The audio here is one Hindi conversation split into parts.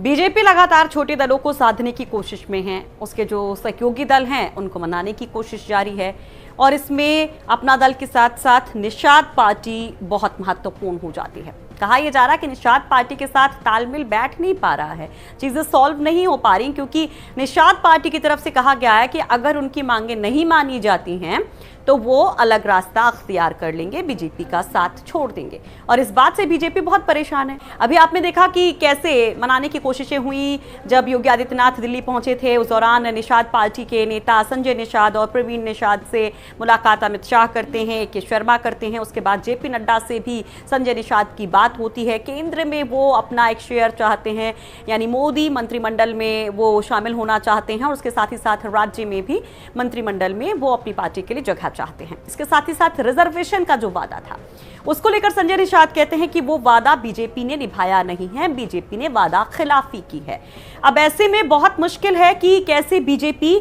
बीजेपी लगातार छोटे दलों को साधने की कोशिश में है। उसके जो सहयोगी दल हैं उनको मनाने की कोशिश जारी है और इसमें अपना दल के साथ साथ निषाद पार्टी बहुत महत्वपूर्ण हो जाती है। कहा यह जा रहा है कि निषाद पार्टी के साथ तालमेल बैठ नहीं पा रहा है, चीजें सॉल्व नहीं हो पा रही, क्योंकि निषाद पार्टी की तरफ से कहा गया है कि अगर उनकी मांगे नहीं मानी जाती हैं तो वो अलग रास्ता अख्तियार कर लेंगे, बीजेपी का साथ छोड़ देंगे। और इस बात से बीजेपी बहुत परेशान है। अभी आपने देखा कि कैसे मनाने की कोशिशें हुई जब योगी आदित्यनाथ दिल्ली पहुंचे थे। उस दौरान निषाद पार्टी के नेता संजय निषाद और प्रवीण निषाद से मुलाकात अमित शाह करते हैं, के शर्मा करते हैं। उसके बाद जेपी नड्डा से भी संजय निषाद की बात होती है। केंद्र में वो अपना एक शेयर चाहते हैं, यानी मोदी मंत्रिमंडल में वो शामिल होना चाहते हैं और उसके साथ ही साथ राज्य में भी मंत्रिमंडल में वो अपनी पार्टी के लिए जगह चाहते हैं। इसके साथ ही साथ रिजर्वेशन का जो वादा था उसको लेकर संजय निषाद कहते हैं कि वो वादा बीजेपी ने निभाया नहीं है, बीजेपी ने वादा खिलाफी की है। अब ऐसे में बहुत मुश्किल है कि कैसे बीजेपी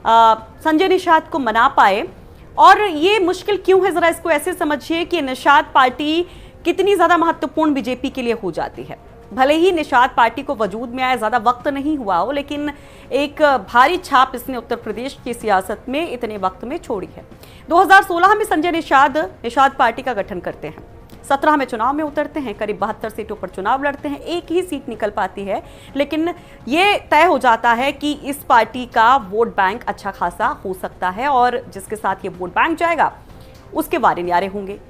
संजय निषाद को मना पाए। और ये मुश्किल क्यों है, जरा इसको ऐसे समझिए कि निषाद पार्टी कितनी ज्यादा महत्वपूर्ण बीजेपी के लिए हो जाती है। भले ही निषाद पार्टी को वजूद में आए ज्यादा वक्त नहीं हुआ हो, लेकिन एक भारी छाप इसने उत्तर प्रदेश की सियासत में इतने वक्त में छोड़ी है। 2016 में संजय निषाद पार्टी का गठन करते हैं, 17 में चुनाव में उतरते हैं, करीब 72 सीटों पर चुनाव लड़ते हैं, एक ही सीट निकल पाती है, लेकिन ये तय हो जाता है कि इस पार्टी का वोट बैंक अच्छा खासा हो सकता है और जिसके साथ ये वोट बैंक जाएगा उसके वारे न्यारे होंगे।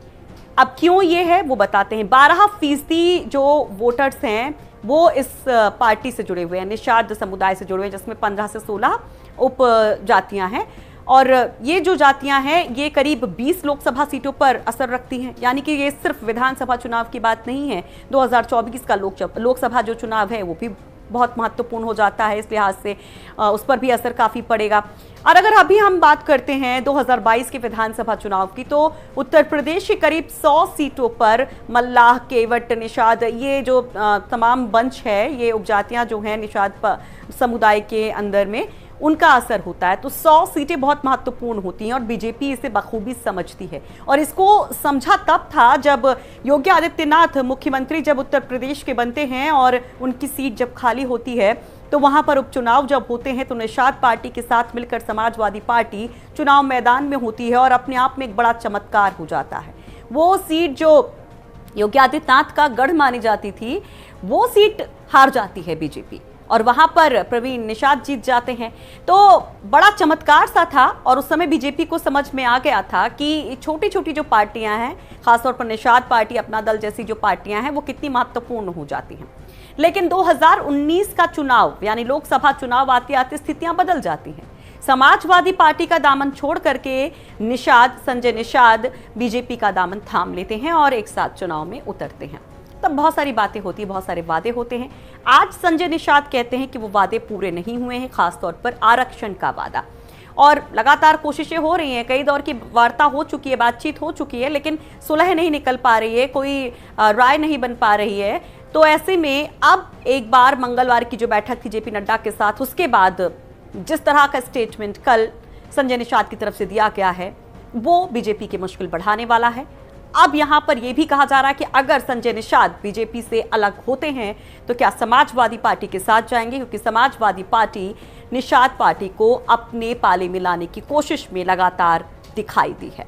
अब क्यों ये है वो बताते हैं। 12% जो वोटर्स हैं वो इस पार्टी से जुड़े हुए हैं, निषाद समुदाय से जुड़े हुए हैं, जिसमें 15 से 16 उप जातियां हैं और ये जो जातियां हैं ये करीब 20 लोकसभा सीटों पर असर रखती हैं। यानी कि ये सिर्फ विधानसभा चुनाव की बात नहीं है, 2024 का लोकसभा जो चुनाव है वो भी बहुत महत्वपूर्ण हो जाता है, इस लिहाज से उस पर भी असर काफ़ी पड़ेगा। और अगर अभी हम बात करते हैं 2022 के विधानसभा चुनाव की, तो उत्तर प्रदेश के करीब 100 सीटों पर मल्लाह, केवट, निषाद, ये जो तमाम बंच है, ये उपजातियां जो हैं निषाद समुदाय के अंदर में, उनका असर होता है। तो 100 सीटें बहुत महत्वपूर्ण होती हैं और बीजेपी इसे बखूबी समझती है। और इसको समझा तब था जब योगी आदित्यनाथ मुख्यमंत्री जब उत्तर प्रदेश के बनते हैं और उनकी सीट जब खाली होती है तो वहां पर उपचुनाव जब होते हैं तो निषाद पार्टी के साथ मिलकर समाजवादी पार्टी चुनाव मैदान में होती है और अपने आप में एक बड़ा चमत्कार हो जाता है। वो सीट जो योगी आदित्यनाथ का गढ़ मानी जाती थी वो सीट हार जाती है बीजेपी और वहां पर प्रवीण निषाद जीत जाते हैं। तो बड़ा चमत्कार सा था और उस समय बीजेपी को समझ में आ गया था कि छोटी छोटी जो पार्टियां हैं, खासतौर पर निषाद पार्टी, अपना दल जैसी जो पार्टियां हैं वो कितनी महत्वपूर्ण हो जाती हैं। लेकिन 2019 का चुनाव यानी लोकसभा चुनाव आते आते स्थितियां बदल जाती हैं। समाजवादी पार्टी का दामन छोड़ करके संजय निषाद बीजेपी का दामन थाम लेते हैं और एक साथ चुनाव में उतरते हैं। तब बहुत सारी बातें होती हैं, बहुत सारे वादे होते हैं। आज संजय निषाद कहते हैं कि वो वादे पूरे नहीं हुए हैं, खासतौर पर आरक्षण का वादा। और लगातार कोशिशें हो रही हैं, कई दौर की वार्ता हो चुकी है, बातचीत हो चुकी है, लेकिन सुलह नहीं निकल पा रही है, कोई राय नहीं बन पा रही है। तो ऐसे में अब एक बार मंगलवार की जो बैठक थी जेपी नड्डा के साथ, उसके बाद जिस तरह का स्टेटमेंट कल संजय निषाद की तरफ से दिया गया है वो बीजेपी की मुश्किल बढ़ाने वाला है। अब यहां पर यह भी कहा जा रहा है कि अगर संजय निषाद बीजेपी से अलग होते हैं तो क्या समाजवादी पार्टी के साथ जाएंगे, क्योंकि समाजवादी पार्टी निषाद पार्टी को अपने पाले में लाने की कोशिश में लगातार दिखाई दी है।